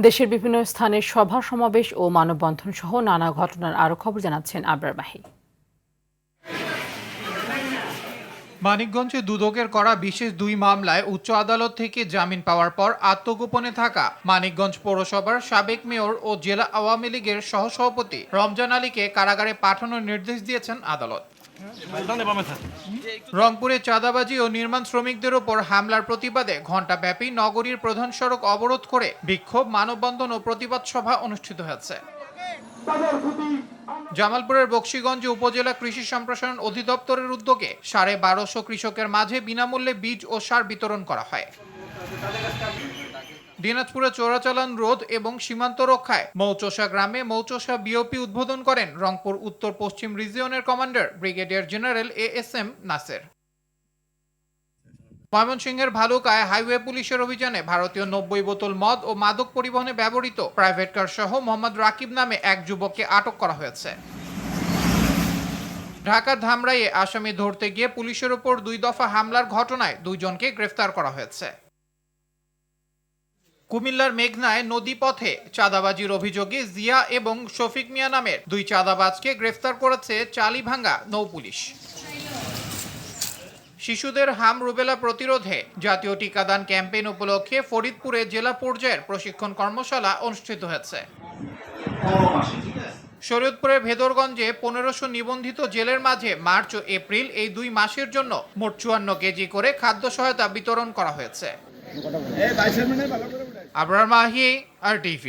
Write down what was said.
দেশের বিভিন্ন স্থানে সভা সমাবেশ ও মানববন্ধন সহ নানা ঘটনার আরো খবর জানাচ্ছেন আবরার মাহি। মানিকগঞ্জে দুদকের করা বিশেষ দুই মামলায় উচ্চ আদালত থেকে জামিন পাওয়ার পর আত্মগোপনে থাকা মানিকগঞ্জ পৌরসভার সাবেক মেয়র ও জেলা আওয়ামী লীগের সহসভাপতি রমজান আলীকে কারাগারে পাঠানোর নির্দেশ দিয়েছেন আদালত। রংপুরে চাঁদাবাজি ও নির্মাণ শ্রমিকদের ওপর হামলার প্রতিবাদে ঘণ্টাব্যাপী নগরীর প্রধান সড়ক অবরোধ করে বিক্ষোভ, মানববন্ধন ও প্রতিবাদ সভা অনুষ্ঠিত হয়েছে। জামালপুরের বকশীগঞ্জ উপজেলা কৃষি সম্প্রসারণ অধিদপ্তরের উদ্যোগে ১২৫০ কৃষকের মাঝে বিনামূল্যে বীজ ও সার বিতরণ করা হয়। দিনাজপুরে চোরাচালান রোধ এবং সীমান্ত রক্ষায় মৌচোষা গ্রামে মৌচোষা বিওপি উদ্বোধন করেন রংপুর উত্তর পশ্চিম রিজিয়নের commander brigadier general ASM Naser. ময়মনসিংহের ভালুকায় হাইওয়ে পুলিশের অভিযানে ভারতীয় ৯০ বোতল মদ ও মাদক পরিবহনে ব্যবহৃত প্রাইভেট কার সহ মোহাম্মদ রাকিব নামে এক যুবককে আটক করা হয়েছে। ঢাকার ধামরাইয়ে আসামি ধরতে গিয়ে পুলিশের ওপর ২ দফা হামলার ঘটনায় ২ জনকে গ্রেফতার করা হয়েছে। কুমিল্লার মেঘনায় নদীপথে চাঁদাবাজির অভিযোগে জিয়া এবং শফিক মিয়া নামের ২ চাঁদাবাজকে গ্রেফতার করেছে চালিভাঙ্গা নৌপুলিশ। শিশুদের হাম রুবেলা প্রতিরোধে জাতীয় টিকাদান ক্যাম্পেইন উপলক্ষে ফরিদপুরে জেলা পর্যায়ের প্রশিক্ষণ কর্মশালা অনুষ্ঠিত হয়েছে। শরীয়তপুরের ভেদরগঞ্জে ১৫০০ নিবন্ধিত জেলের মাঝে মার্চ ও এপ্রিল এই ২ মাসের জন্য মোট ৫৪ কেজি করে খাদ্য সহায়তা বিতরণ করা হয়েছে। আবরার মাহি, RTV।